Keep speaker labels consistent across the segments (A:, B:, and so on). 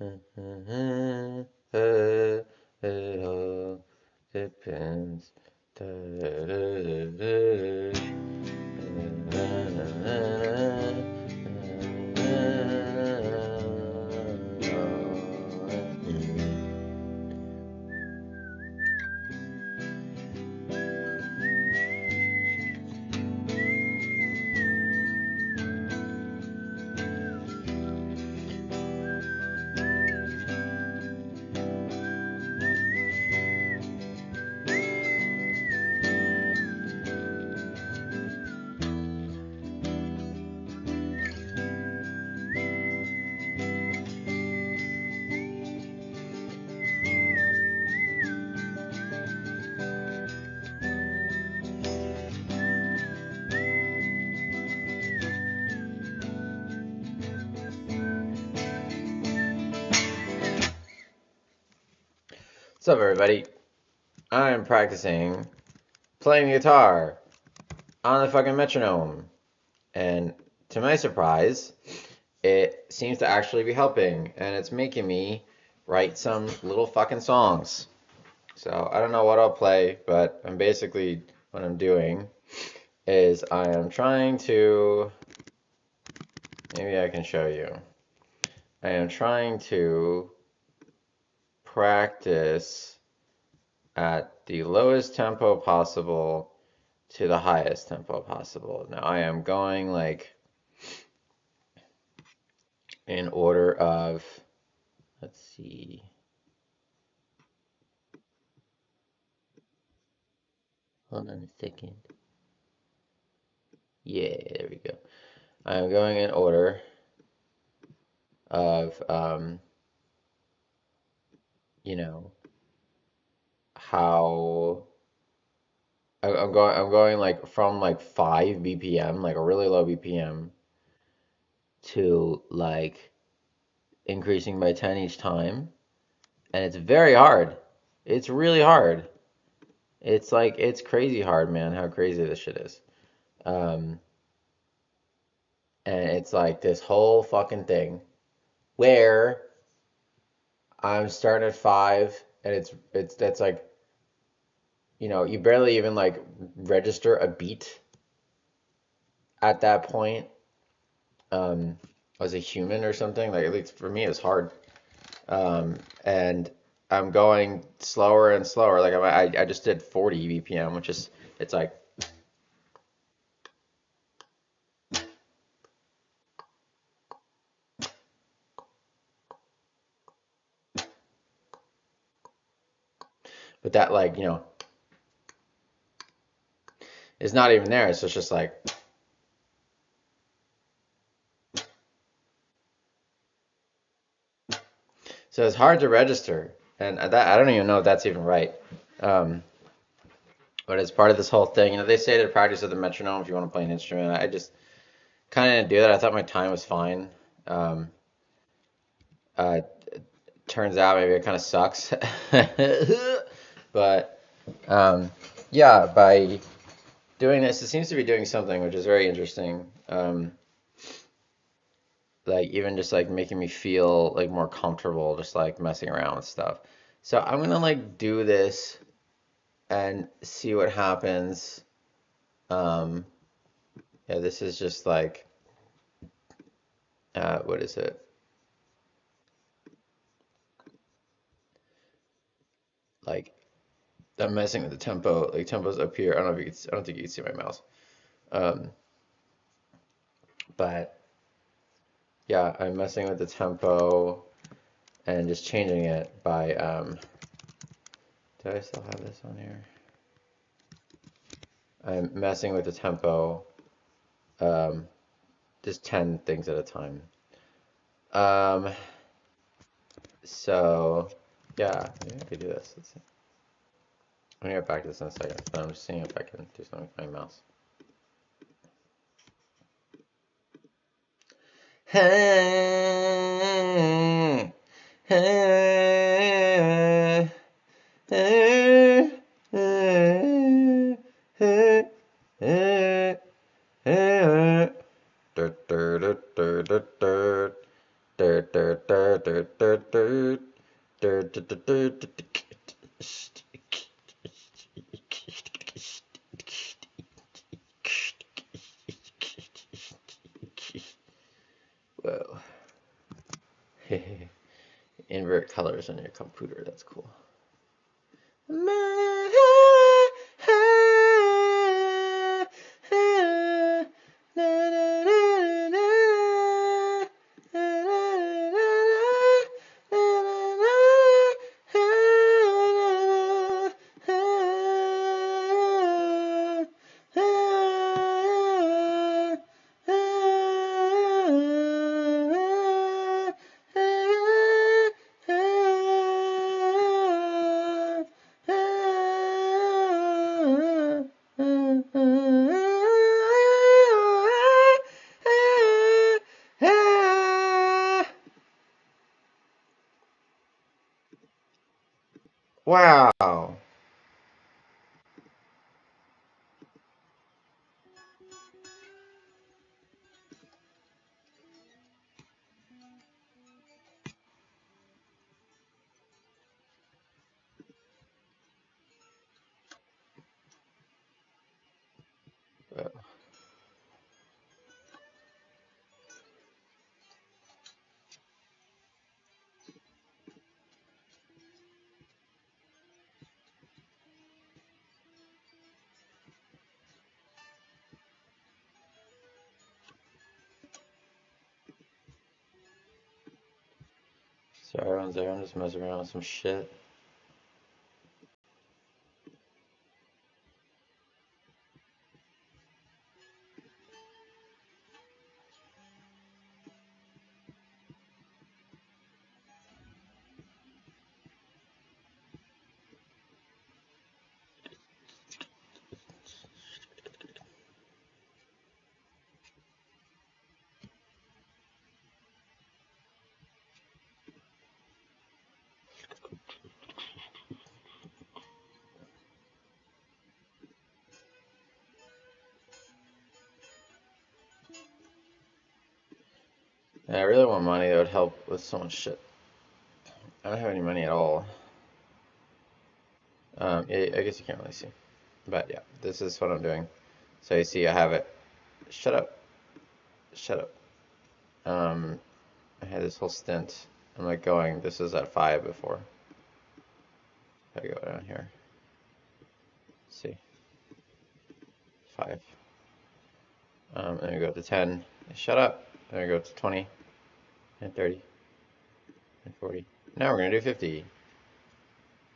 A: It all depends. What's up, everybody? I'm practicing playing the guitar on the fucking metronome. And to my surprise, it seems to actually be helping. And it's making me write some little fucking songs. So I don't know what I'll play, but I'm basically, what I'm doing is I am trying to, maybe I can show you. I am trying to practice at the lowest tempo possible to the highest tempo possible. Now I am going like in order of, let's see, hold on a second. Yeah, there we go. I'm going in order of, you know, how I'm going like from like 5 BPM, like a really low BPM, to like increasing by 10 each time. And it's very hard. It's really hard. It's like, it's crazy hard, man, how crazy this shit is. Um, and it's like this whole fucking thing where I'm starting at 5 and it's that's like, you barely even like register a beat at that point, um, as a human or something. Like, at least for me, it's hard. And I'm going slower and slower. Like I just did 40 BPM, which is, it's like, but that, like, is not even there. So it's just like, so it's hard to register. And that, I don't even know if that's even right. Um, but it's part of this whole thing. They say to practice with the metronome if you want to play an instrument. I just kind of didn't do that. I thought my time was fine. Um, uh, Turns out maybe it kind of sucks. But yeah, by doing this, it seems to be doing something which is very interesting. Like, even just like making me feel like more comfortable, just like messing around with stuff. So I'm gonna like do this and see what happens. Um, yeah, this is just like, what is it? Like, I'm messing with the tempo. Like, tempo's up here. I don't know if you can. I don't think you can see my mouse. Um, but yeah, I'm messing with the tempo and just changing it by. Do I still have this on here? I'm messing with the tempo, um, just 10 things at a time. Um, so yeah, maybe I could do this. Let's see. I'm gonna get back to this in a second, but I'm just seeing if I can do something with my mouse. Hey, hey, hey, hey, hey, hey, hey. Whoa. Invert colors on your computer, that's cool. Wow. So everyone's there, I'm just messing around with some shit. Yeah, I really want money that would help with so much shit. I don't have any money at all. I guess you can't really see. But yeah, this is what I'm doing. So you see I have it. Shut up. Shut up. I had this whole stint. I'm like going, this is at 5 before. I go down here. See. 5. And we go up to 10. Shut up. Then we go up to 20. And 30. And 40. Now we're gonna do 50.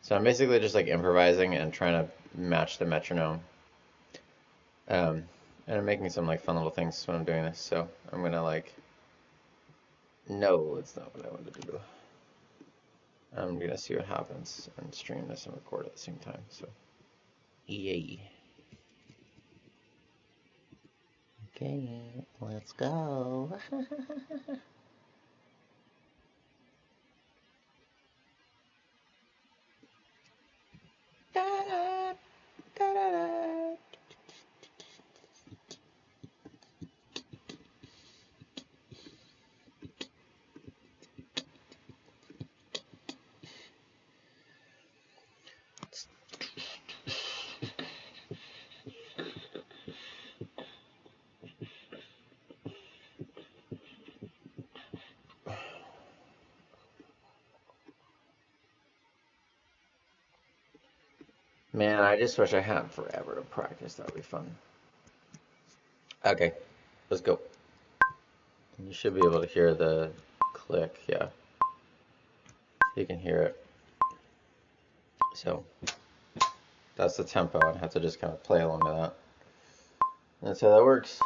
A: So I'm basically just like improvising and trying to match the metronome. And I'm making some like fun little things when I'm doing this. So I'm gonna like, no, it's not what I wanted to do. I'm gonna see what happens and stream this and record at the same time. So, yay. Okay, let's go. Da-da, da-da-da. Man, I just wish I had forever to practice. That would be fun. Okay, let's go. You should be able to hear the click, yeah. You can hear it. So, that's the tempo. I have to just kind of play along to that. That's how that works.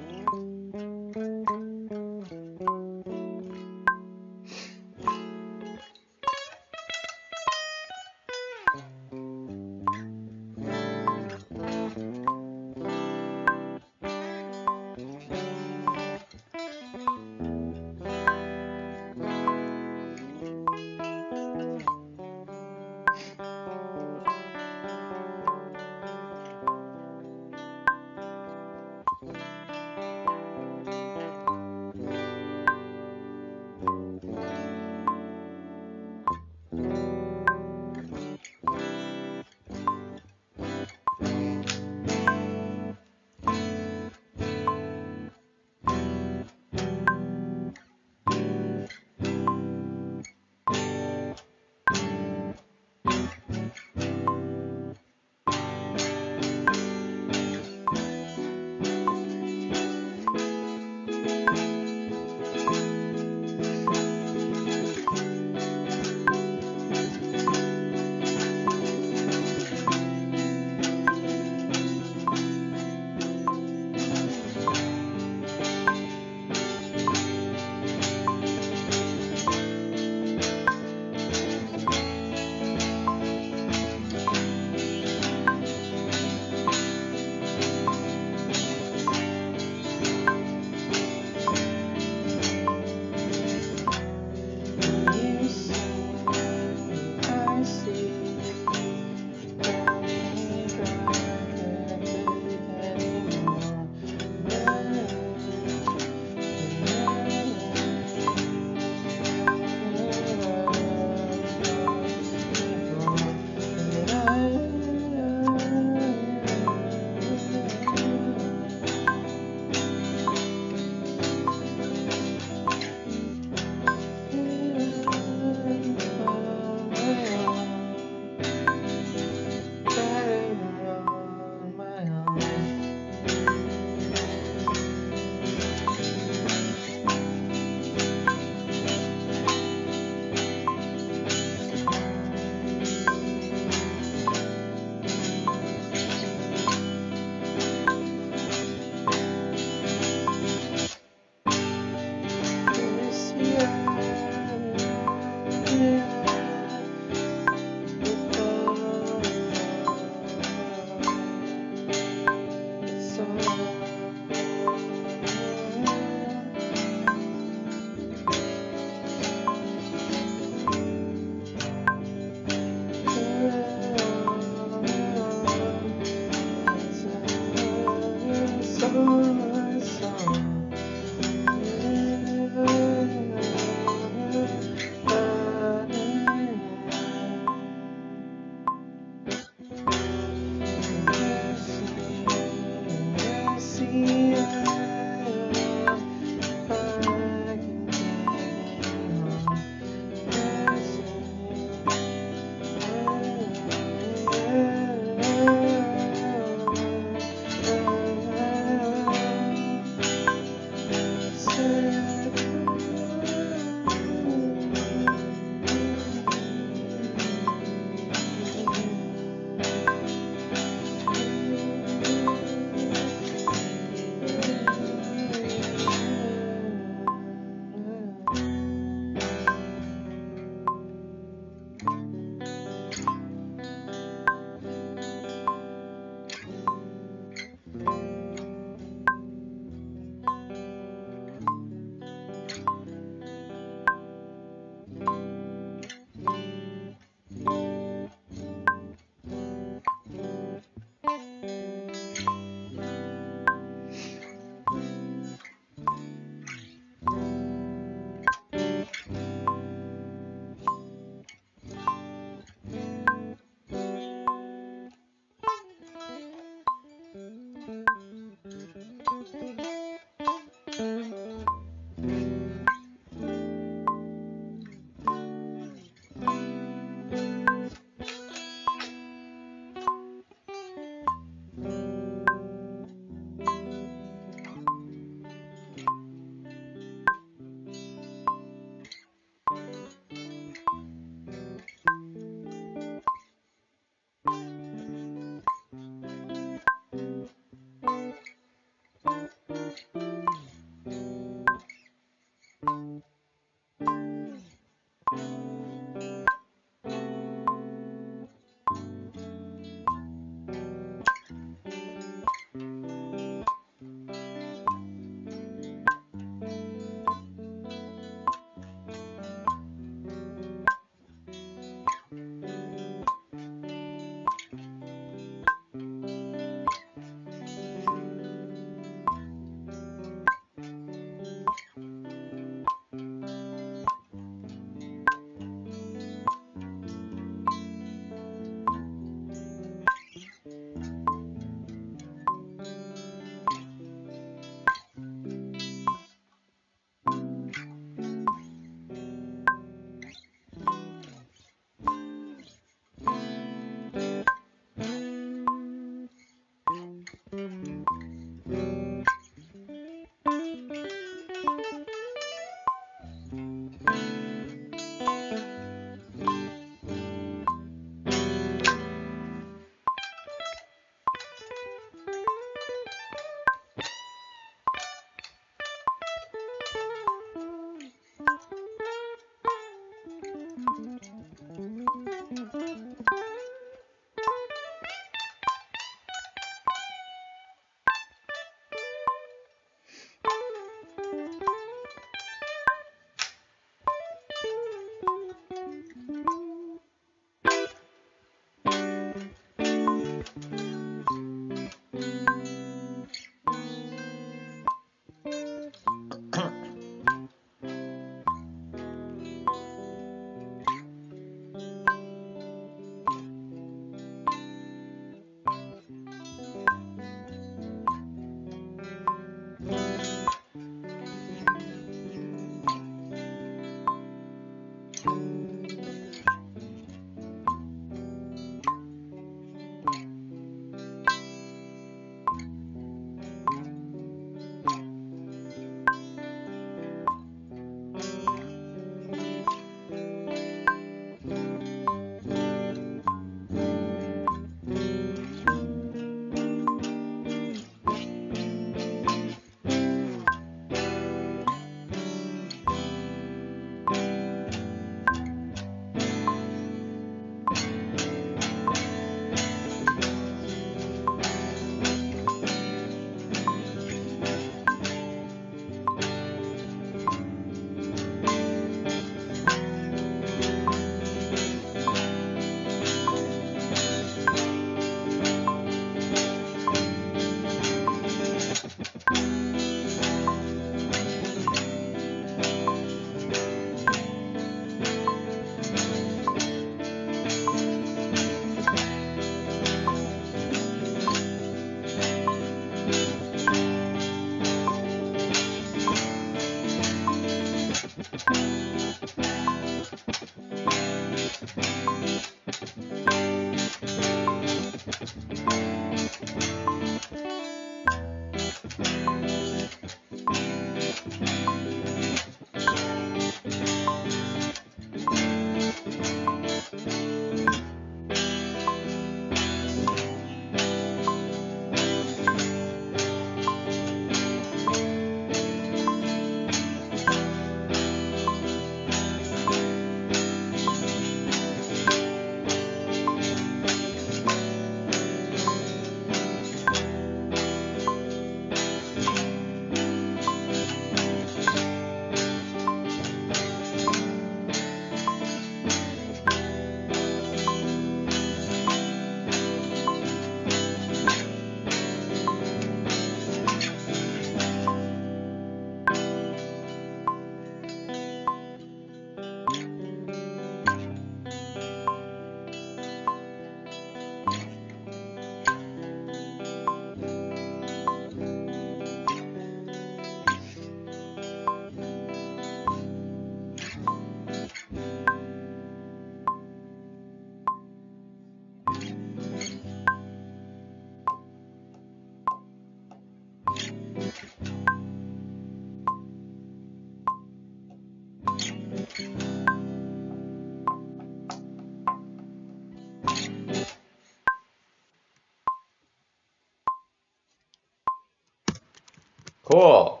A: Cool.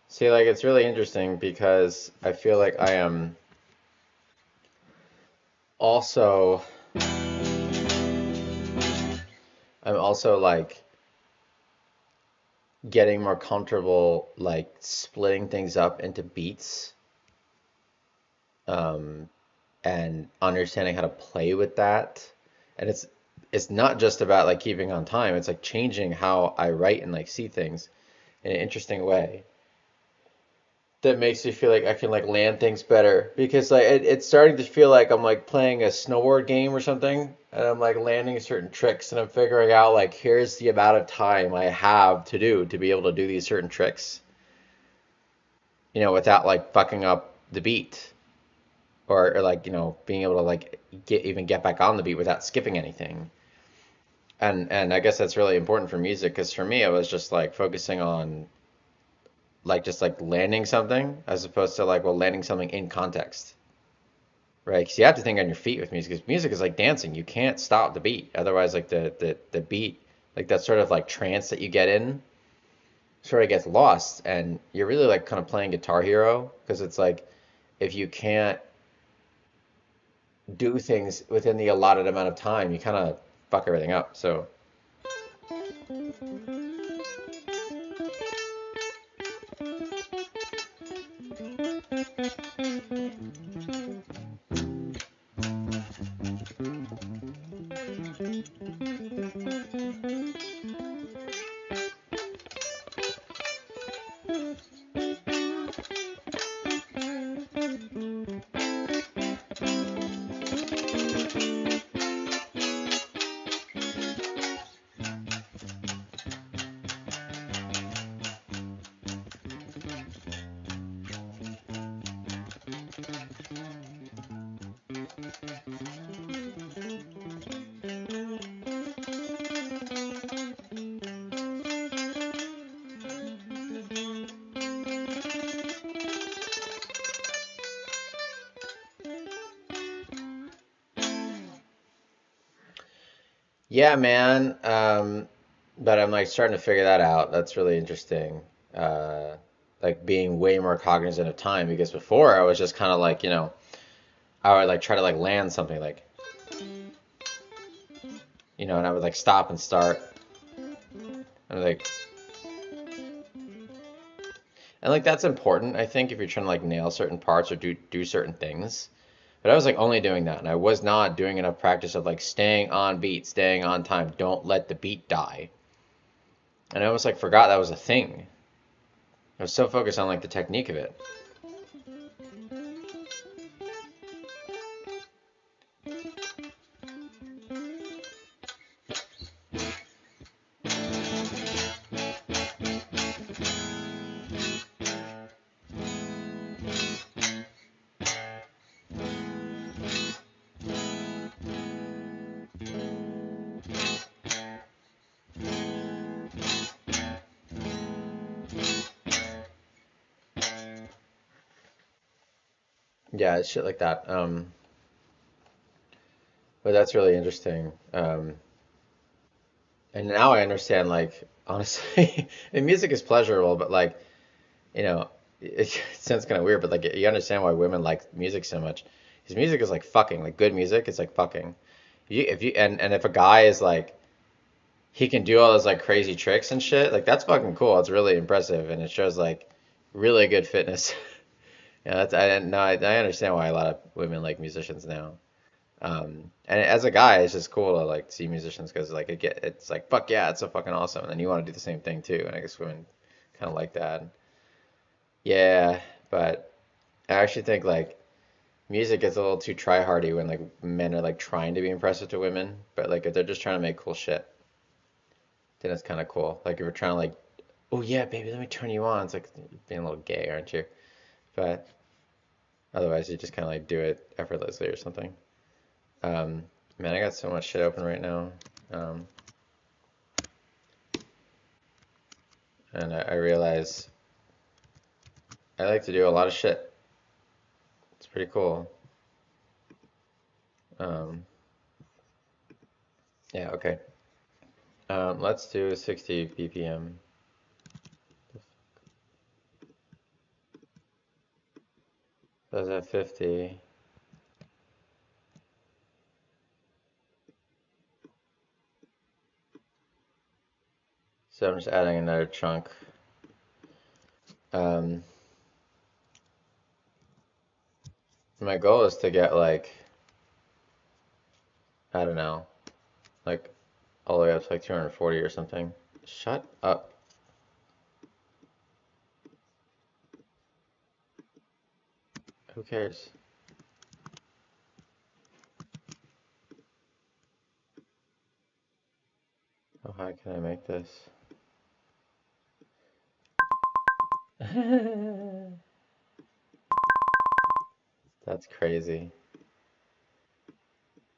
A: See, like, it's really interesting because I feel like I am also, I'm also like getting more comfortable, like, splitting things up into beats, um, and understanding how to play with that. And it's not just about like keeping on time. It's like changing how I write and like see things in an interesting way that makes me feel like I can like land things better because like it's starting to feel like I'm like playing a snowboard game or something and I'm like landing certain tricks and I'm figuring out like here's the amount of time I have to do to be able to do these certain tricks, without like fucking up the beat or like, being able to like get back on the beat without skipping anything. And I guess that's really important for music because for me, I was just like focusing on like just like landing something as opposed to like, well, landing something in context, right? Because you have to think on your feet with music because music is like dancing. You can't stop the beat. Otherwise, like the beat, like that sort of like trance that you get in sort of gets lost. And you're really like kind of playing Guitar Hero because it's like if you can't do things within the allotted amount of time, you kind of fuck everything up. So yeah, man. But I'm like starting to figure that out. That's really interesting. Like being way more cognizant of time because before I was just kind of like, I would like try to like land something like, and I would like stop and start and like, and like that's important, I think, if you're trying to like nail certain parts or do certain things. But I was like only doing that, and I was not doing enough practice of like staying on beat, staying on time. Don't let the beat die. And I almost like forgot that was a thing. I was so focused on like the technique of it. Yeah, it's shit like that. But that's really interesting. And now I understand, like, honestly, and music is pleasurable, but like, it sounds kind of weird, but like, you understand why women like music so much. Because music is like fucking, like good music is like fucking. And if a guy is like, he can do all those like crazy tricks and shit, like that's fucking cool. It's really impressive, and it shows like really good fitness. Yeah, I didn't know. I understand why a lot of women like musicians now. And as a guy, it's just cool to like see musicians because like it's like fuck yeah, it's so fucking awesome, and then you want to do the same thing too. And I guess women kind of like that. Yeah, but I actually think like music gets a little too try-hardy when like men are like trying to be impressive to women, but like if they're just trying to make cool shit, then it's kind of cool. Like if you're trying to like, oh yeah, baby, let me turn you on. It's like being a little gay, aren't you? But otherwise, you just kind of like do it effortlessly or something. Um, Man, I got so much shit open right now. Um, and I realize I like to do a lot of shit. It's pretty cool. Um, yeah, okay. Let's do 60 BPM. That's at 50. So I'm just adding another chunk. Um, my goal is to get like, I don't know, like all the way up to like 240 or something. Shut up. Who cares? How high can I make this? That's crazy.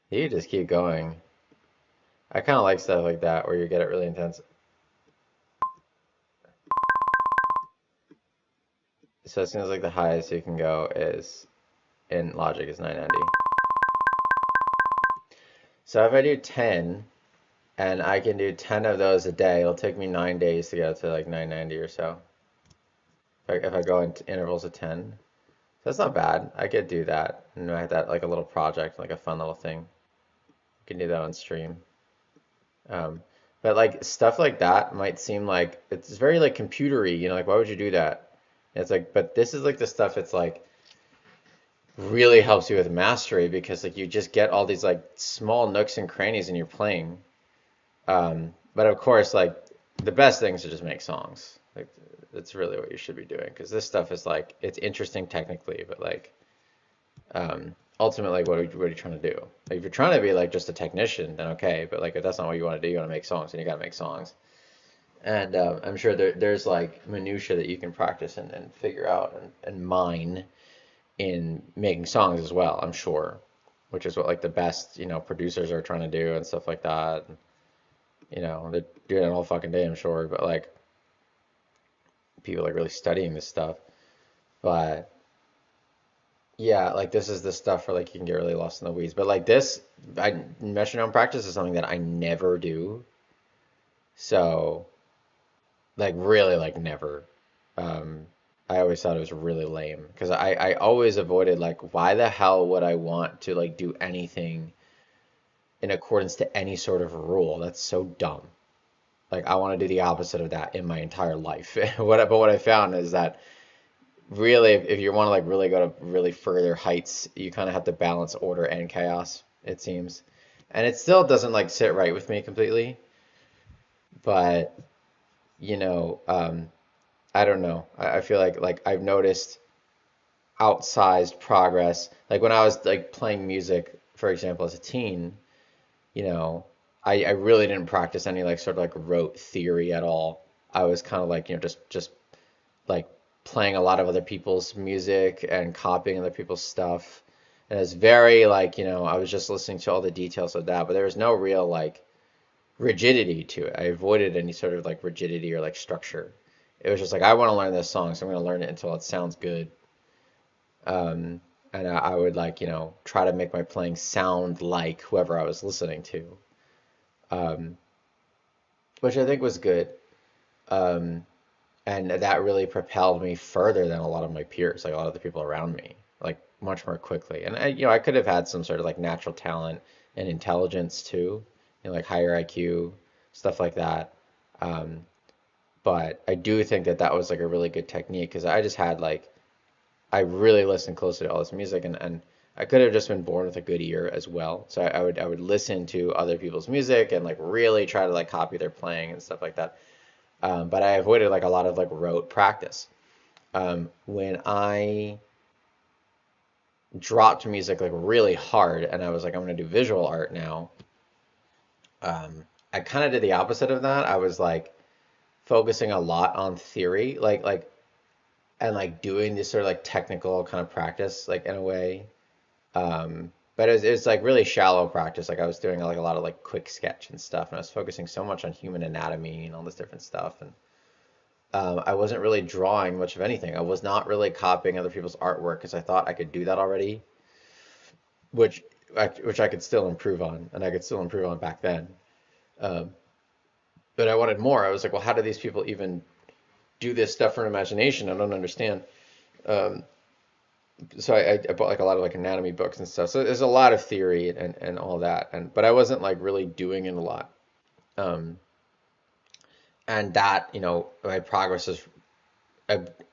A: You just keep going. I kind of like stuff like that where you get it really intense. So as soon as like the highest you can go is in Logic is 990. So if I do 10 and I can do 10 of those a day, it'll take me 9 days to get to like 990 or so. If I go into intervals of 10. That's not bad. I could do that and make that like a little project, like a fun little thing. You can do that on stream. Um, but like stuff like that might seem like it's very like computery, like why would you do that? It's like, but this is like the stuff it's like really helps you with mastery because like you just get all these like small nooks and crannies in your playing. But of course, like the best thing is to just make songs. Like that's really what you should be doing because this stuff is like it's interesting technically, but like ultimately, like what are you trying to do? Like if you're trying to be like just a technician, then okay. But like if that's not what you want to do, you want to make songs, and you got to make songs. And I'm sure there's like minutia that you can practice and figure out and mine in making songs as well. I'm sure, which is what like the best producers are trying to do and stuff like that. And, they're doing it all fucking day, I'm sure. But like people like really studying this stuff. But yeah, like this is the stuff where like you can get really lost in the weeds. But like this, metronome practice is something that I never do. So like really like never. Um, I always thought it was really lame because I always avoided like why the hell would I want to like do anything in accordance to any sort of rule? That's so dumb. Like I want to do the opposite of that in my entire life. But what I found is that really, if you want to like really go to really further heights, you kind of have to balance order and chaos, it seems. And it still doesn't like sit right with me completely, but you know, um, I don't know. I feel like I've noticed outsized progress. Like when I was like playing music, for example, as a teen, you know, I really didn't practice any like sort of like rote theory at all. I was kind of like, just like playing a lot of other people's music and copying other people's stuff. And it's very like, I was just listening to all the details of that, but there was no real like rigidity to it. I avoided any sort of like rigidity or like structure. It was just like I want to learn this song, so I'm going to learn it until it sounds good. Um, and I would like, try to make my playing sound like whoever I was listening to, um, which I think was good. Um, and that really propelled me further than a lot of my peers, like a lot of the people around me, like much more quickly. And I could have had some sort of like natural talent and intelligence too, like higher IQ, stuff like that. Um, but I do think that that was like a really good technique because I just had like I really listened closely to all this music and I could have just been born with a good ear as well. So I would listen to other people's music and like really try to like copy their playing and stuff like that. But I avoided like a lot of like rote practice. When I dropped music like really hard and I was like, I'm gonna do visual art now. I kind of did the opposite of that. I was like focusing a lot on theory, and like doing this sort of like technical kind of practice, like in a way. But it was like really shallow practice. Like I was doing like a lot of like quick sketch and stuff, and I was focusing so much on human anatomy and all this different stuff, and I wasn't really drawing much of anything. I was not really copying other people's artwork because I thought I could do that already, which which I could still improve on, and I could still improve on back then. Um, but I wanted more. I was like, well, how do these people even do this stuff for an imagination? I don't understand. Um, so I bought like a lot of like anatomy books and stuff. So there's a lot of theory and all that, but I wasn't like really doing it a lot. Um, and that, my progress is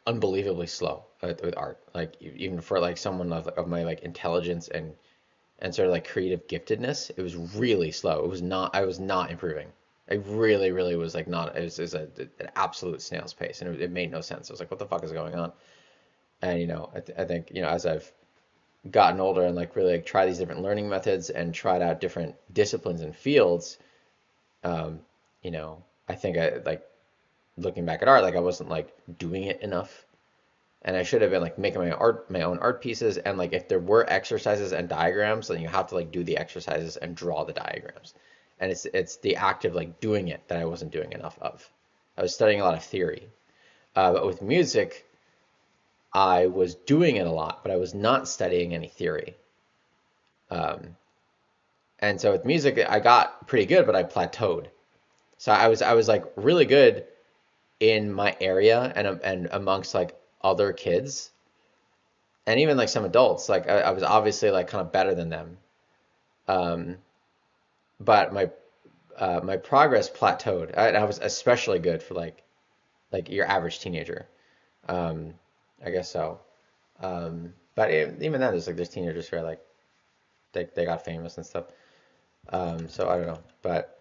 A: unbelievably slow with art. Like even for like someone of my like intelligence and sort of like creative giftedness, it was really slow. It was not. I was not improving. I really, really was like not. It was an absolute snail's pace, and it made no sense. I was like, what the fuck is going on? And I think as I've gotten older and like really like try these different learning methods and tried out different disciplines and fields, um, I think I like looking back at art, like I wasn't like doing it enough. And I should have been like making my own art pieces. And like if there were exercises and diagrams, then you have to like do the exercises and draw the diagrams. And it's the act of like doing it that I wasn't doing enough of. I was studying a lot of theory. But with music, I was doing it a lot, but I was not studying any theory. Um, and so with music, I got pretty good, but I plateaued. So I was like really good in my area and amongst like other kids, and even like some adults, like I was obviously like kind of better than them. Um, but my progress plateaued. I was especially good for like your average teenager. Um, I guess so. But even then, there's teenagers who are like they got famous and stuff. So I don't know, but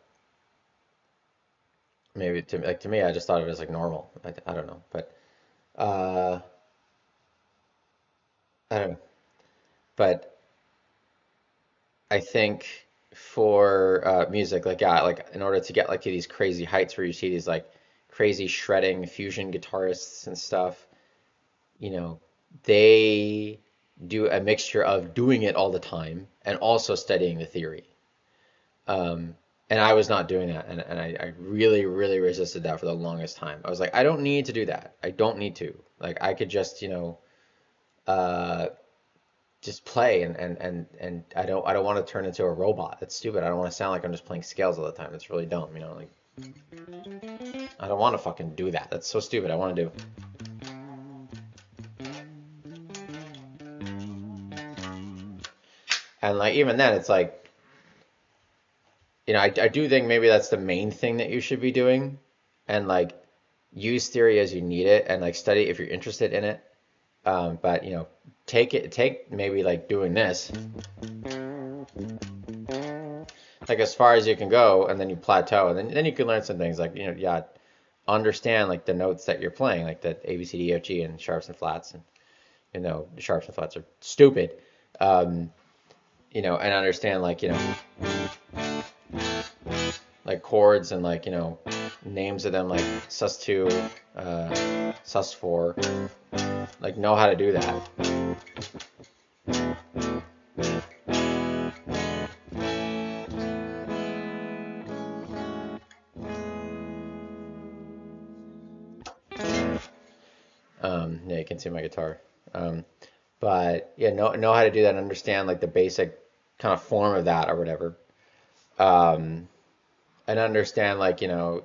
A: maybe to me, I just thought of it as like normal. I don't know, but uh, I don't know. But I think for music, like yeah, like in order to get like to these crazy heights where you see these like crazy shredding fusion guitarists and stuff, you know, they do a mixture of doing it all the time and also studying the theory. Um, and I was not doing that, and I really, really resisted that for the longest time. I was like, I don't need to do that. I don't need to. Like, I could just, uh, just play, and I don't want to turn into a robot. That's stupid. I don't want to sound like I'm just playing scales all the time. That's really dumb, like I don't want to fucking do that. That's so stupid. I want to do. And like even then, it's like, I do think maybe that's the main thing that you should be doing, and like use theory as you need it, and like study if you're interested in it. But take maybe like doing this, like as far as you can go, and then you plateau, and then you can learn some things like yeah, understand like the notes that you're playing, like the A B C D E F G and sharps and flats, and the sharps and flats are stupid, um, and understand like chords and like names of them like sus2, sus4, like know how to do that. Yeah, you can see my guitar. But yeah, know how to do that and understand like the basic kind of form of that or whatever. Um, and understand like, yeah,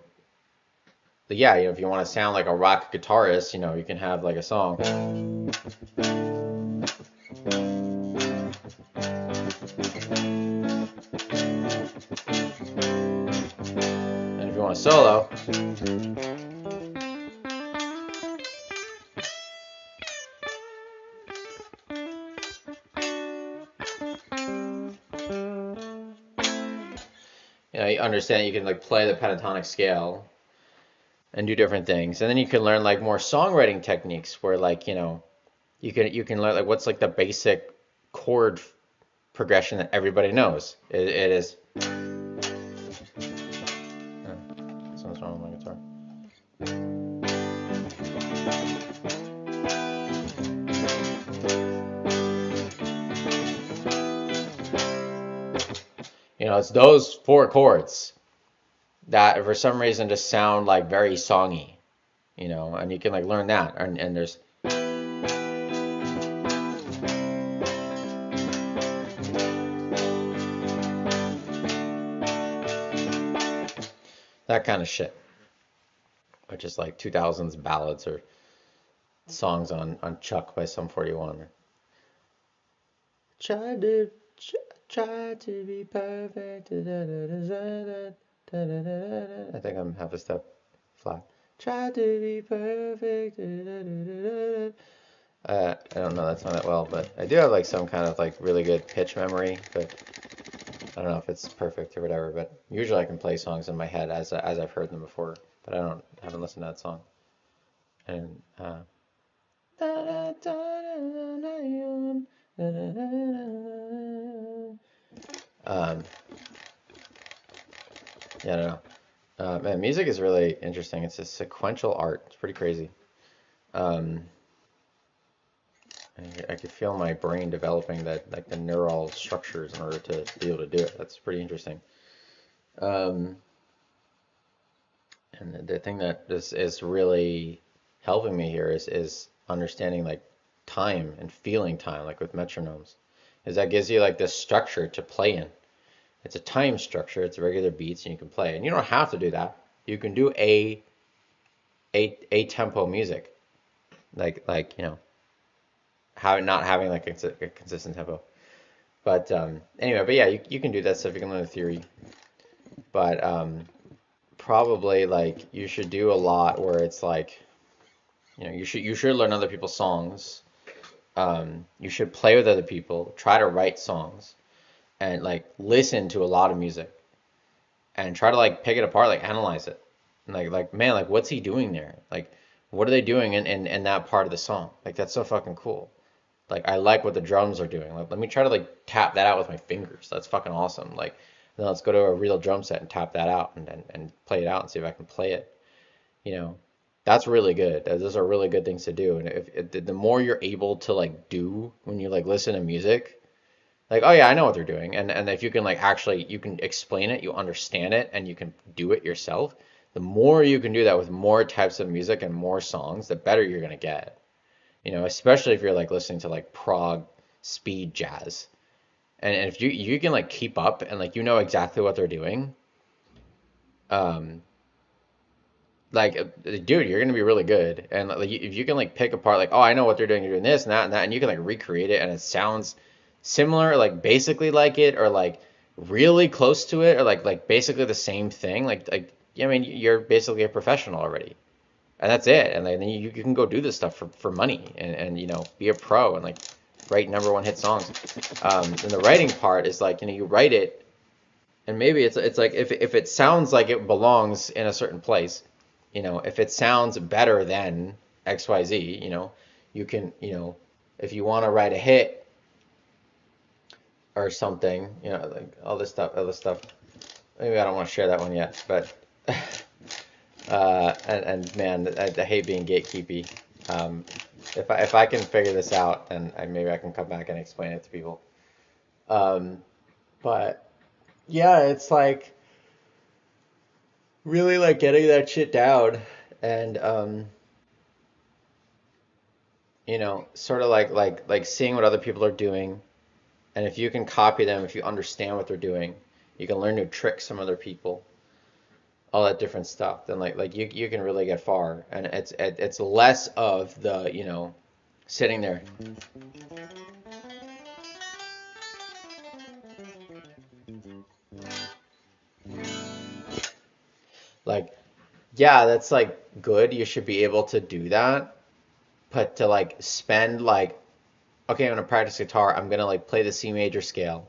A: if you want to sound like a rock guitarist, you can have like a song. And if you want a solo, you understand you can like play the pentatonic scale and do different things. And then you can learn like more songwriting techniques where like, you can learn like what's like the basic chord progression that everybody knows. It is. Something's wrong with my guitar. It's those four chords that for some reason just sound like very songy, and you can like learn that, and there's that kind of shit, which is like 2000s ballads or songs on Chuck by Sum 41. Try to be perfect. I think I'm half a step flat. Try to be perfect. I don't know that song that well, but I do have like some kind of like really good pitch memory, but I don't know if it's perfect or whatever. But usually I can play songs in my head as I've heard them before, but haven't listened to that song. And yeah, I don't know. Man, music is really interesting. It's a sequential art. It's pretty crazy. Um, I could feel my brain developing that, like the neural structures in order to be able to do it. That's pretty interesting. Um, and the thing that is really helping me here is understanding like time and feeling time, like with metronomes, is that gives you like this structure to play in. It's a time structure. It's regular beats, and you can play. And you don't have to do that. You can do a tempo music, like not having like a consistent tempo. But anyway, but yeah, you can do that stuff. You can learn the theory, but probably like you should do a lot where it's like, you should learn other people's songs. You should play with other people, try to write songs, and like listen to a lot of music, and try to like pick it apart, like analyze it, and like man, like what's he doing there? Like what are they doing in that part of the song? Like that's so fucking cool. Like I like what the drums are doing. Like let me try to like tap that out with my fingers. That's fucking awesome. Like then let's go to a real drum set and tap that out and play it out and see if I can play it. You know, that's really good. Those are really good things to do. And if the more you're able to like do when you like listen to music, like oh yeah, I know what they're doing. And if you can like actually you can explain it, you understand it, and you can do it yourself, the more you can do that with more types of music and more songs, the better you're gonna get. Especially if you're like listening to like prog speed jazz. And if you can like keep up and like exactly what they're doing, um like dude, you're gonna be really good. And like if you can like pick apart like oh I know what they're doing, you're doing this and that and that, and you can like recreate it and it sounds similar, like basically like it, or like really close to it, or like basically the same thing, like I mean you're basically a professional already. And that's it. And then you can go do this stuff for money and be a pro and like write #1 hit songs. And the writing part is like you write it, and maybe it's like if it sounds like it belongs in a certain place, if it sounds better than XYZ, you can if you want to write a hit or something, like all this stuff. Maybe I don't want to share that one yet, but. And man, I hate being gatekeepy. If I can figure this out, then maybe I can come back and explain it to people. But yeah, it's like really like getting that shit down, and sort of like seeing what other people are doing, and if you can copy them, if you understand what they're doing, you can learn new tricks from other people, all that different stuff, then like you can really get far. And it's less of the sitting there like yeah, that's like good, you should be able to do that, but to like spend like okay, I'm gonna practice guitar, I'm gonna like play the C major scale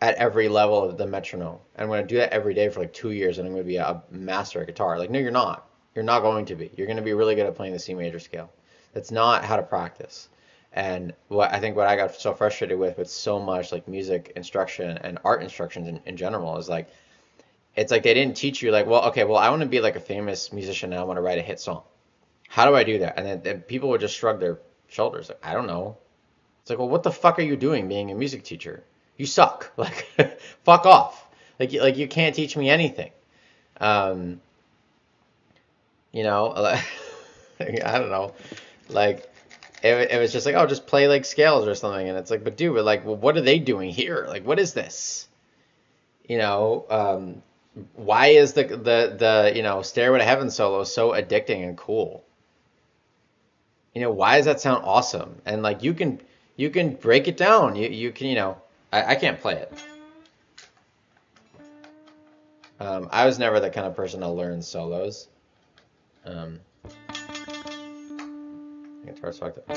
A: at every level of the metronome. And I'm going to do that every day for like 2 years, and I'm going to be a master at guitar. Like, no, you're not. You're not going to be. You're going to be really good at playing the C major scale. That's not how to practice. And what I got so frustrated with so much like music instruction and art instructions in general is like, it's like they didn't teach you like, well, okay, well, I want to be like a famous musician and I want to write a hit song. How do I do that? And then people would just shrug their shoulders. Like, I don't know. It's like, well, what the fuck are you doing being a music teacher? You suck. Like, fuck off. Like you can't teach me anything. I don't know. Like, it was just like, oh, just play like scales or something. And it's like, but dude, but like, well, what are they doing here? Like, what is this? Why is the Stairway to Heaven solo so addicting and cool? Why does that sound awesome? And like, you can break it down. You can, I can't play it. I was never the kind of person to learn solos. Guitar's fucked up.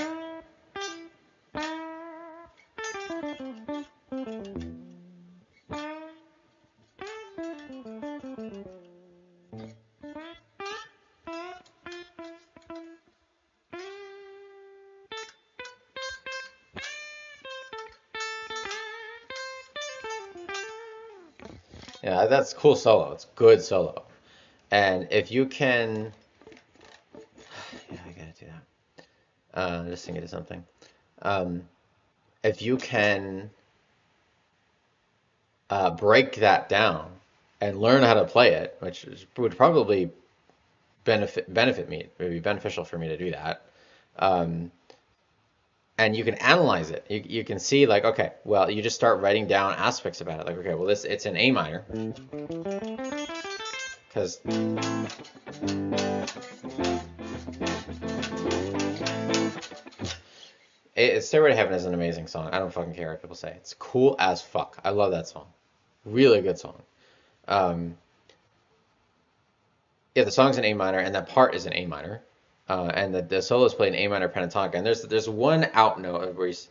A: Yeah, that's cool solo. It's good solo. And if you can, yeah, I gotta do that. Just thinking of something. If you can break that down and learn how to play it, which would probably benefit me. It would be beneficial for me to do that. And you can analyze it. You can see like, okay, well, you just start writing down aspects about it. Like, okay, well, it's an A minor. Because Stairway to Heaven is an amazing song. I don't fucking care what people say. It's cool as fuck. I love that song. Really good song. Um, yeah, the song's in A minor, and that part is in A minor, and the solo is played in A minor pentatonic. And there's one out note where he's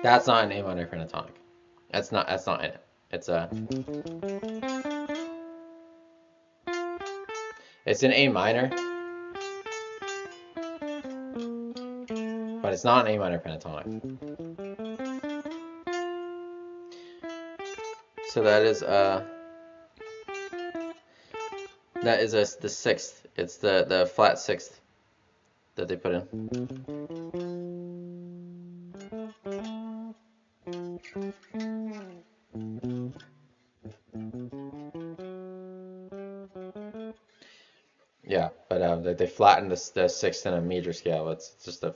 A: that's not an A minor pentatonic. That's not in it. It's in A minor, but it's not an A minor pentatonic. So that is the sixth. It's the flat sixth that they put in. Yeah, but they flatten the sixth in a major scale. It's just the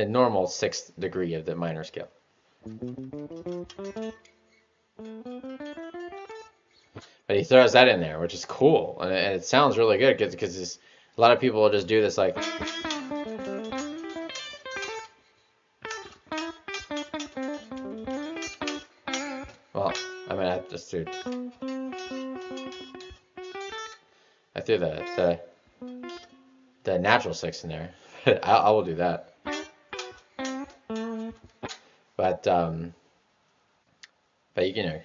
A: normal sixth degree of the minor scale. But he throws that in there, which is cool, and it sounds really good because a lot of people will just do this like. Well, I mean, I just threw the natural six in there. I will do that. But you know.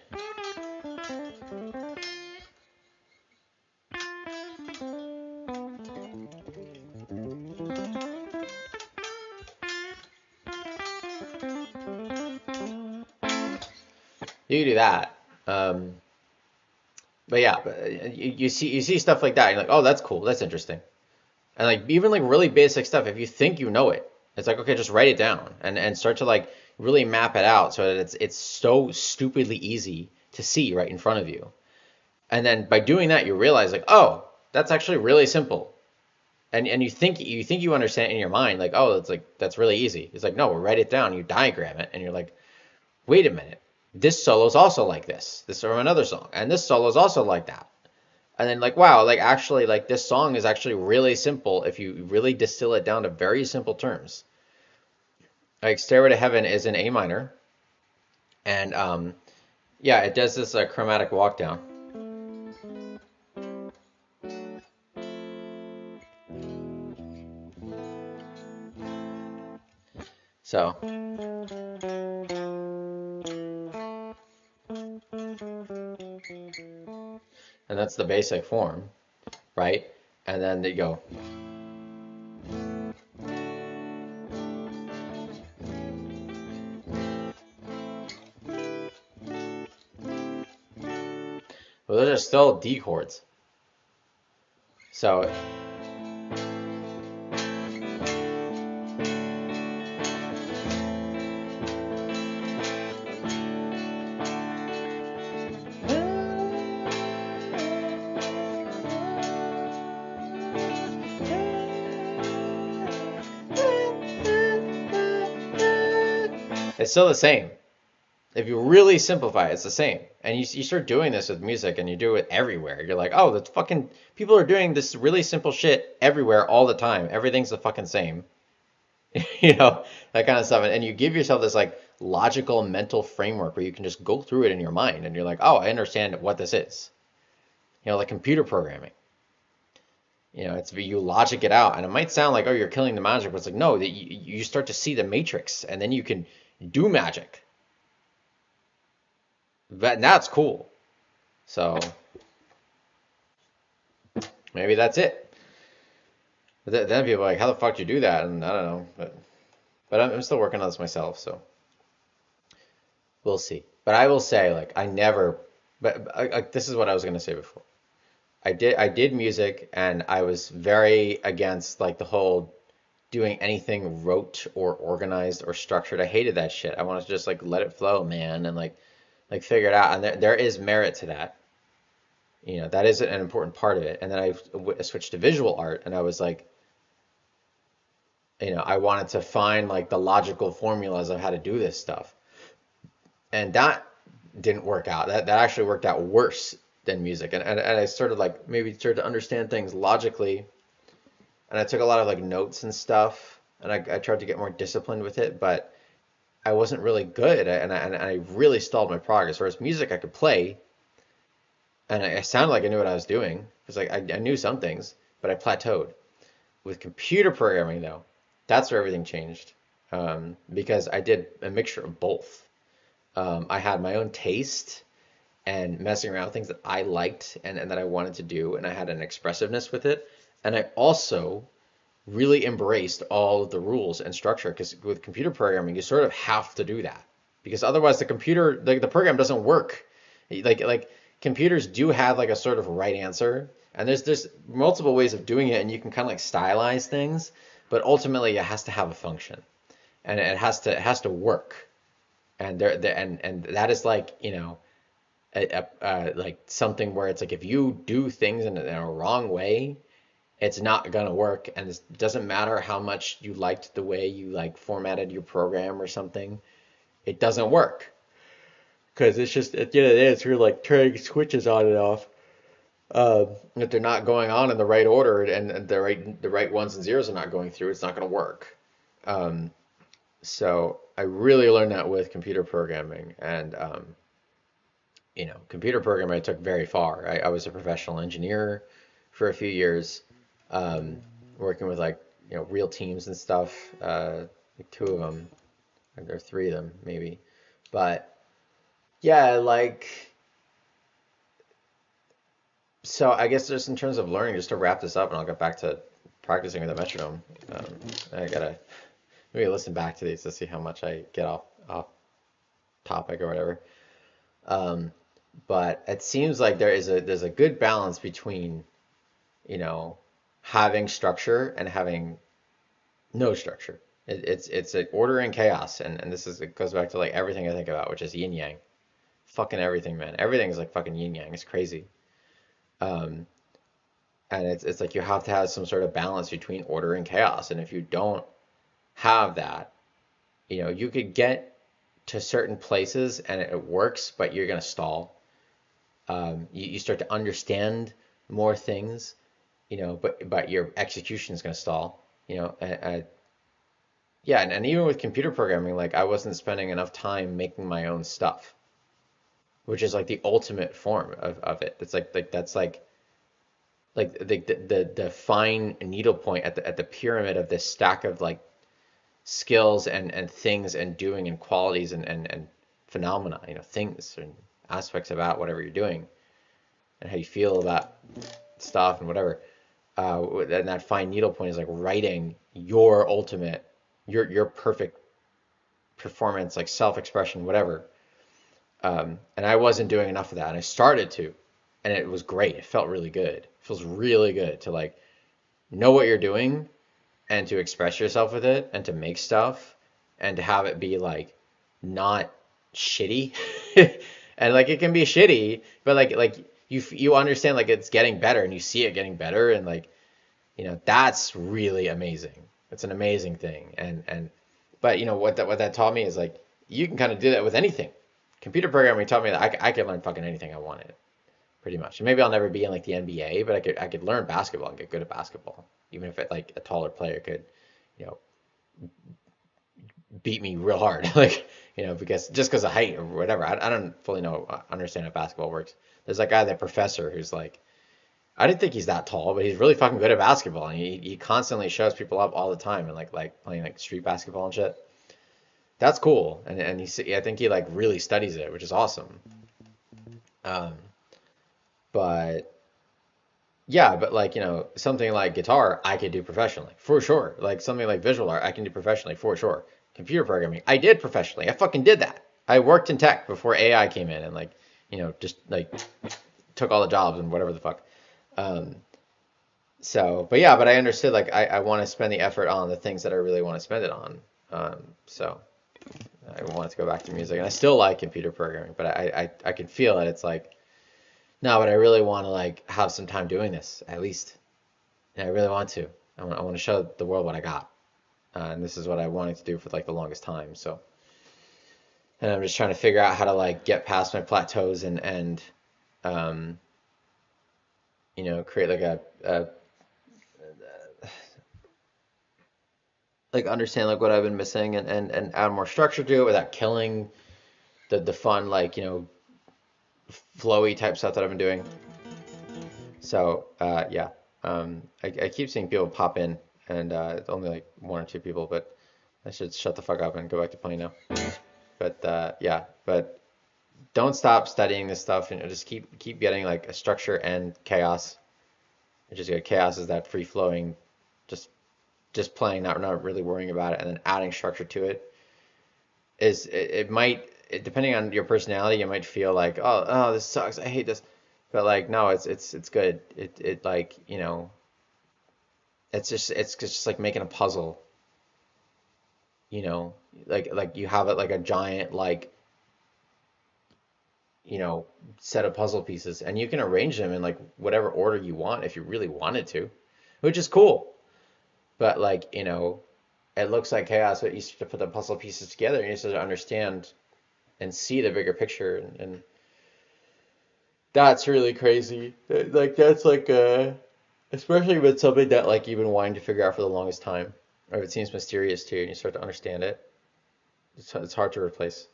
A: You can do that. But yeah, you see stuff like that. You're like, oh, that's cool. That's interesting. And like even like really basic stuff. If you think you know it, it's like, okay, just write it down and start to like really map it out so that it's so stupidly easy to see right in front of you. And then by doing that, you realize like, oh, that's actually really simple. And you think you understand it in your mind, like, oh, that's really easy. It's like, no, write it down. You diagram it, and you're like, wait a minute. This solo is also like this. This is from another song, and this solo is also like that. And then like, wow, like actually, like this song is actually really simple if you really distill it down to very simple terms. Like Stairway to Heaven is in A minor, and yeah, it does this chromatic walk down. So. And that's the basic form, right? And then they go. Well, those are still D chords. So. It's still the same. If you really simplify it, it's the same. And you start doing this with music and you do it everywhere. You're like, oh, that's fucking, people are doing this really simple shit everywhere all the time. Everything's the fucking same. You know, that kind of stuff. And you give yourself this like logical mental framework where you can just go through it in your mind and you're like, oh, I understand what this is. You know, like computer programming. You know, you logic it out. And it might sound like, oh, you're killing the magic. But it's like, no, you start to see the matrix and then you can do magic. But that's cool. So maybe that's it. But then people are like, how the fuck do you do that? And I don't know. But I'm still working on this myself, so we'll see. But I will say, like, I never. But this is what I was gonna say before. I did music, and I was very against like the whole doing anything rote or organized or structured. I hated that shit. I wanted to just like let it flow, man, and like figure it out. And there is merit to that. You know, that is an important part of it. And then I switched to visual art, and I was like, you know, I wanted to find like the logical formulas of how to do this stuff. And that didn't work out. That actually worked out worse than music. And I started like maybe started to understand things logically, and I took a lot of like notes and stuff, and I tried to get more disciplined with it, but I wasn't really good, and I really stalled my progress. Whereas music, I could play, and I sounded like I knew what I was doing because like I knew some things, but I plateaued. With computer programming, though, that's where everything changed, because I did a mixture of both. I had my own taste and messing around with things that I liked and that I wanted to do, and I had an expressiveness with it. And I also really embraced all of the rules and structure because with computer programming, you sort of have to do that because otherwise the computer, like the program doesn't work. Like computers do have like a sort of right answer, and there's multiple ways of doing it, and you can kind of like stylize things, but ultimately it has to have a function and it has to work. And and that is like, like something where it's like if you do things in a wrong way, it's not gonna work. And it doesn't matter how much you liked the way you like formatted your program or something, it doesn't work because it's just at the end of the day, it's really like turning switches on and off. If they're not going on in the right order and the right ones and zeros are not going through, it's not gonna work. Um, so I really learned that with computer programming, and computer programming I took very far. I was a professional engineer for a few years, um, working with like real teams and stuff. Like two of them, or three of them maybe. But yeah, like so I guess just in terms of learning, just to wrap this up, and I'll get back to practicing with the metronome. Um, I gotta maybe listen back to these to see how much I get off topic or whatever. Um, but it seems like there's a good balance between you know, having structure and having no structure. It's like order and chaos, and this is it goes back to like everything I think about, which is yin yang. Fucking everything, man. Everything is like fucking yin yang. It's crazy. Um, and it's like you have to have some sort of balance between order and chaos, and if you don't have that, you could get to certain places and it works, but you're gonna stall. You start to understand more things, but your execution is going to stall. Yeah, and even with computer programming, like I wasn't spending enough time making my own stuff, which is like the ultimate form of it. It's like that's like the fine needle point at the pyramid of this stack of like skills and things and doing and qualities and phenomena, things and aspects about whatever you're doing and how you feel about stuff and whatever. And that fine needle point is like writing your ultimate, your perfect performance, like self-expression, whatever. And I wasn't doing enough of that, and I started to, and it was great. It felt really good. It feels really good to like know what you're doing and to express yourself with it and to make stuff and to have it be like not shitty. And like it can be shitty, but like you understand like it's getting better and you see it getting better, and like that's really amazing. It's an amazing thing. And but what that taught me is like you can kind of do that with anything. Computer programming taught me that I could learn fucking anything I wanted, pretty much. And maybe I'll never be in like the NBA, but I could learn basketball and get good at basketball, even if like a taller player could, you know, beat me real hard, like because just because of height or whatever. I don't fully understand how basketball works. There's that guy, that professor, who's like, I didn't think he's that tall, but he's really fucking good at basketball, and he constantly shows people up all the time, and like playing like street basketball and shit. That's cool, and I think he like really studies it, which is awesome. Um, but yeah, but like something like guitar, I could do professionally for sure. Like something like visual art, I can do professionally for sure. Computer programming, I did professionally. I fucking did that. I worked in tech before AI came in and like just like took all the jobs and whatever the fuck. Um, but yeah, but I understood like I want to spend the effort on the things that I really want to spend it on. So I wanted to go back to music, and I still like computer programming, but I can feel it. It's like, no, but I really want to like have some time doing this at least. And I really want to. I want to show the world what I got, and this is what I wanted to do for like the longest time. So and I'm just trying to figure out how to like get past my plateaus and um, create like a like understand like what I've been missing and add more structure to it without killing the fun like flowy type stuff that I've been doing. So yeah, I keep seeing people pop in, and it's only like one or two people, but I should shut the fuck up and go back to playing now. But yeah, but don't stop studying this stuff, and just keep getting like a structure and chaos. It's just good. Chaos is that free flowing, just just playing, not really worrying about it, and then adding structure to it it might depending on your personality, you might feel like oh this sucks, I hate this, but like no, it's good. It like it's just like making a puzzle, you know, like you have it like a giant like set of puzzle pieces, and you can arrange them in like whatever order you want if you really wanted to, which is cool. But like it looks like chaos, but you start to put the puzzle pieces together and you start to understand and see the bigger picture, and that's really crazy. Like that's like especially with something that like you've been wanting to figure out for the longest time, or if it seems mysterious to you and you start to understand it, it's hard to replace.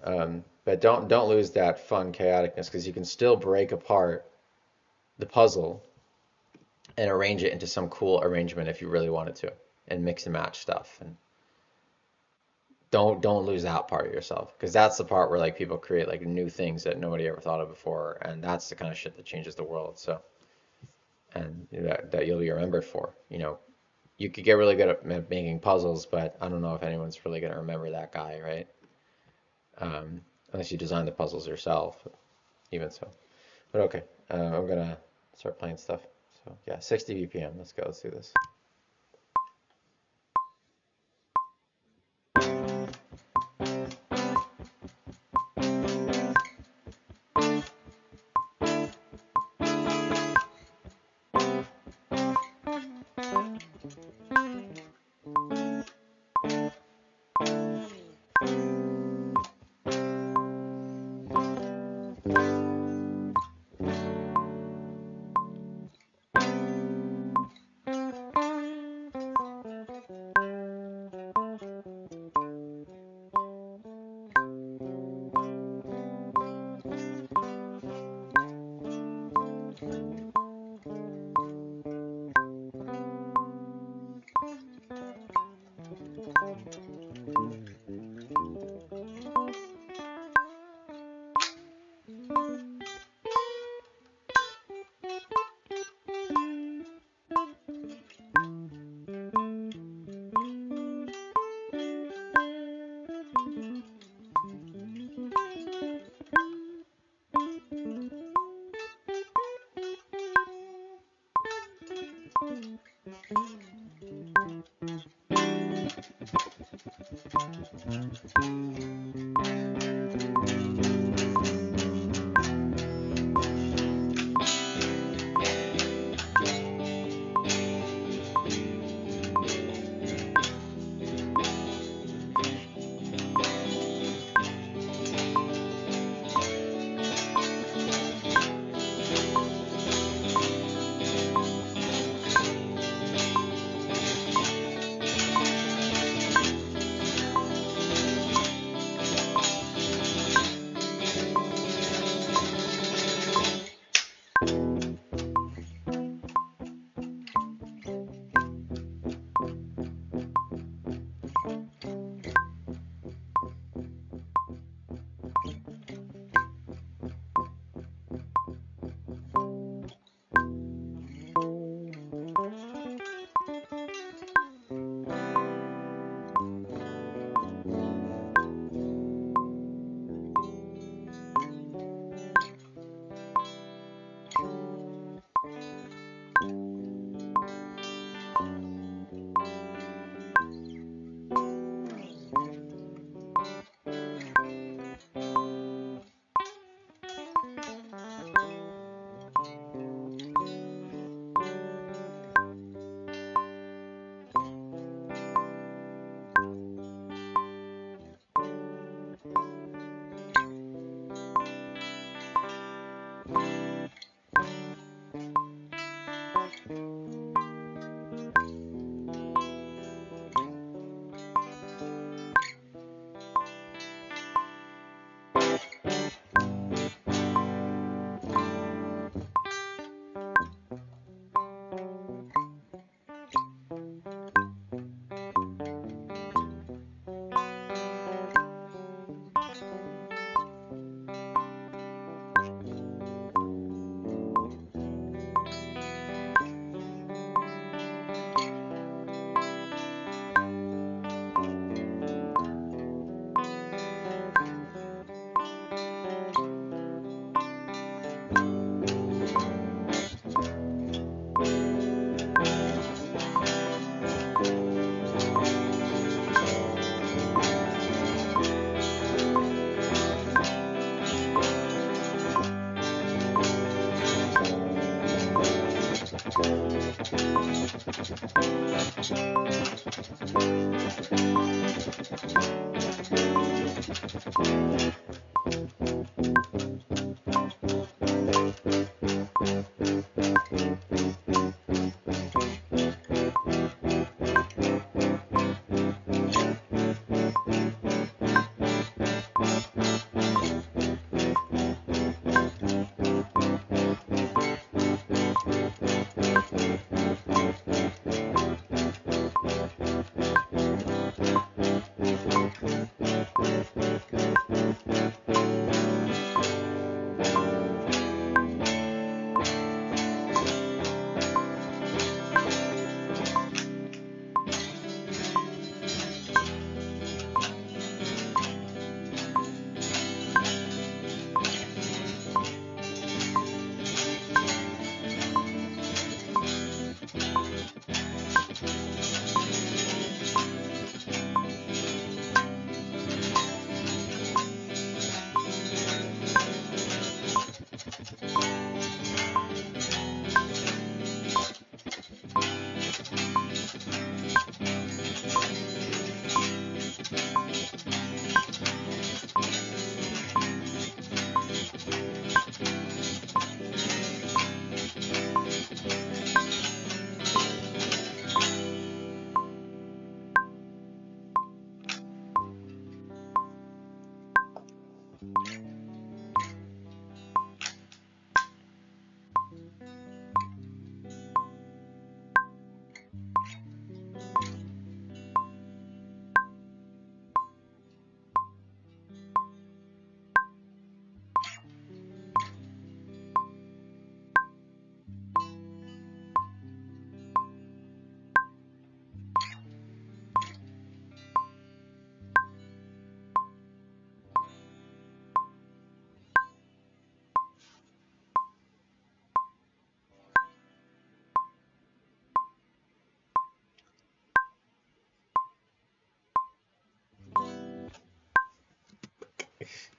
A: But don't lose that fun chaoticness, because you can still break apart the puzzle and arrange it into some cool arrangement if you really wanted to, and mix and match stuff. And don't lose that part of yourself, because that's the part where like people create like new things that nobody ever thought of before, and that's the kind of shit that changes the world. So, and that you'll be remembered for. You could get really good at making puzzles, but I don't know if anyone's really gonna remember that guy, right? Unless you design the puzzles yourself, even so. But okay, I'm gonna start playing stuff. So yeah, 60 BPM. Let's go. Let's do this.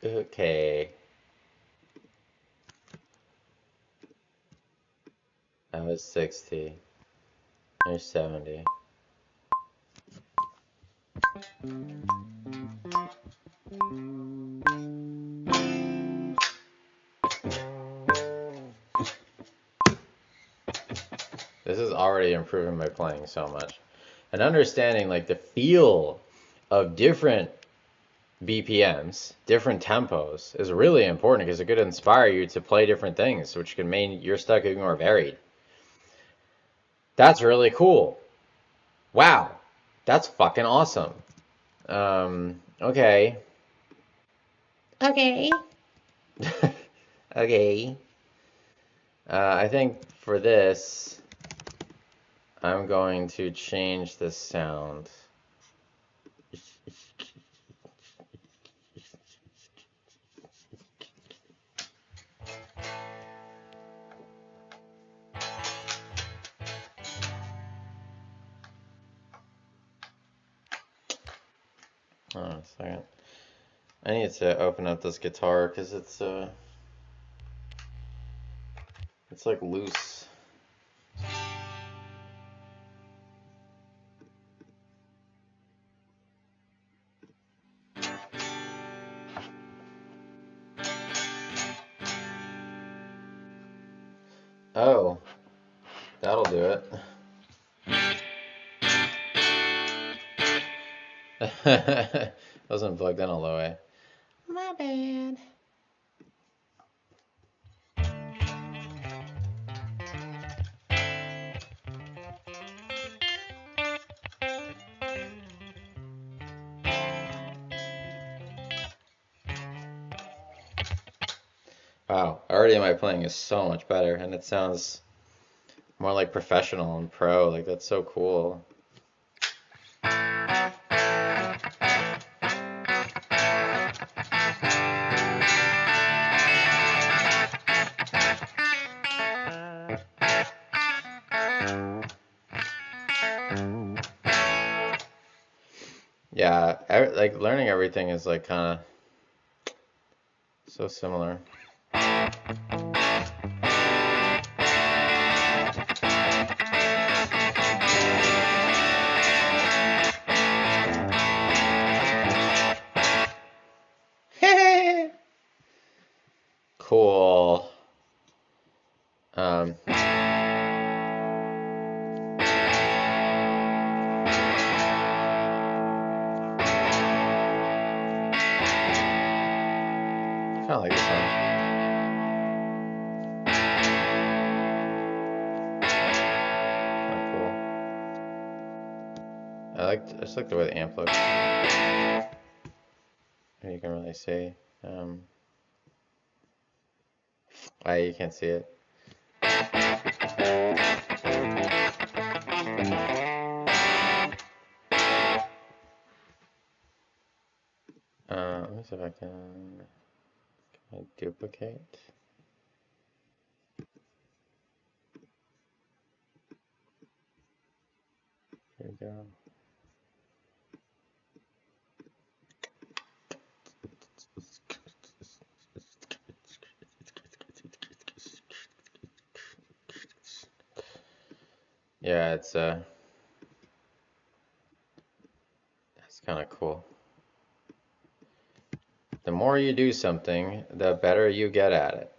A: Okay. That was 60. Here's 70. This is already improving my playing so much. And understanding like the feel of different BPMs, different tempos is really important because it could inspire you to play different things, which can make your stuff even more varied. That's really cool. Wow. That's fucking awesome. Okay. Okay. Okay. I think for this, I'm going to change the sound. Hold on a second. I need to open up this guitar because it's like loose. Oh, that'll do it. Wasn't plugged in all the way. My bad. Wow, already my playing is so much better, and it sounds more like professional and pro. Like, that's so cool. Yeah, like learning everything is like kind of so similar. Um, I kind of like this one. Kind of cool. I just like the way the amp looks. You can really see. You can't see it. Let me see if I can I duplicate. Here we go. Yeah, that's kind of cool. The more you do something, the better you get at it.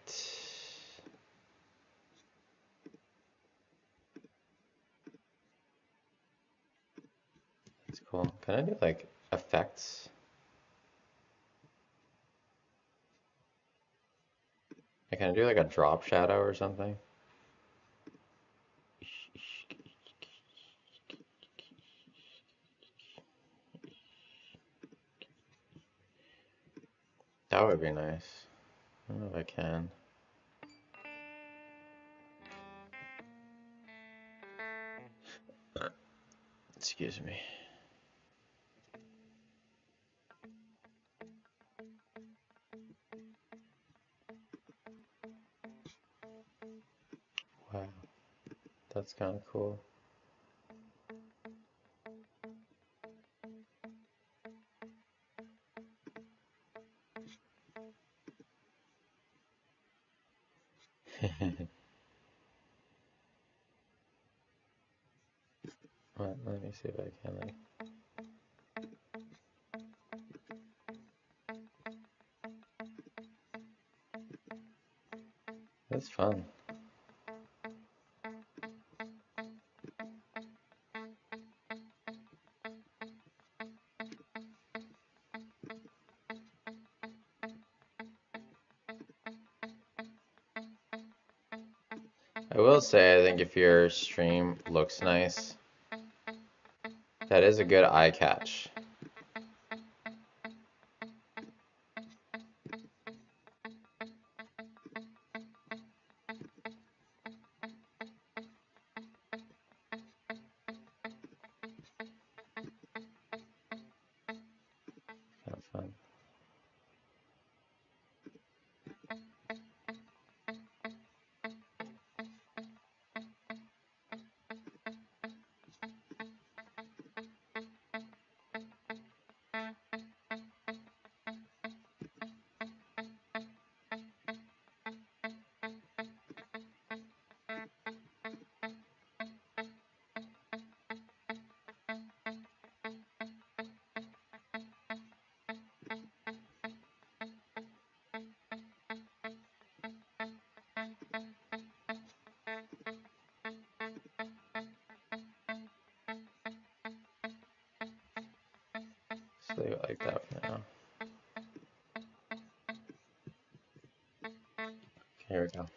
A: That's cool. Can I do like effects? Can I do like a drop shadow or something? That would be nice. I don't know if I can. Excuse me. Wow, that's kind of cool. Let me see if I can like. That's fun. I will say, I think if your stream looks nice, that is a good eye catch. That's fun. Just leave it like that for now. Okay, here we go.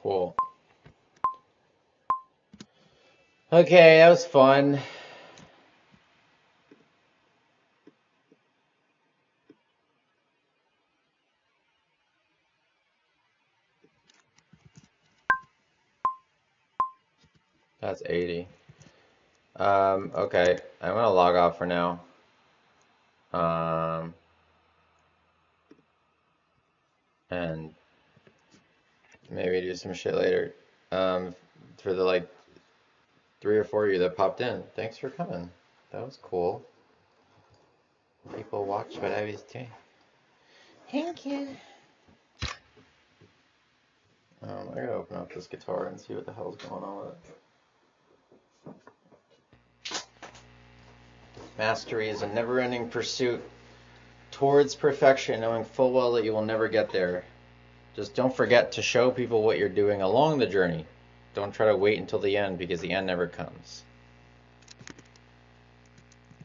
A: Cool. Okay, that was fun. That's 80. Okay, I'm gonna log off for now. And maybe do some shit later. For the like 3 or 4 of you that popped in, thanks for coming. That was cool. People watch what I was doing. Thank you. I gotta open up this guitar and see what the hell's going on with it. Mastery is a never-ending pursuit towards perfection, knowing full well that you will never get there. Just don't forget to show people what you're doing along the journey. Don't try to wait until the end, because the end never comes.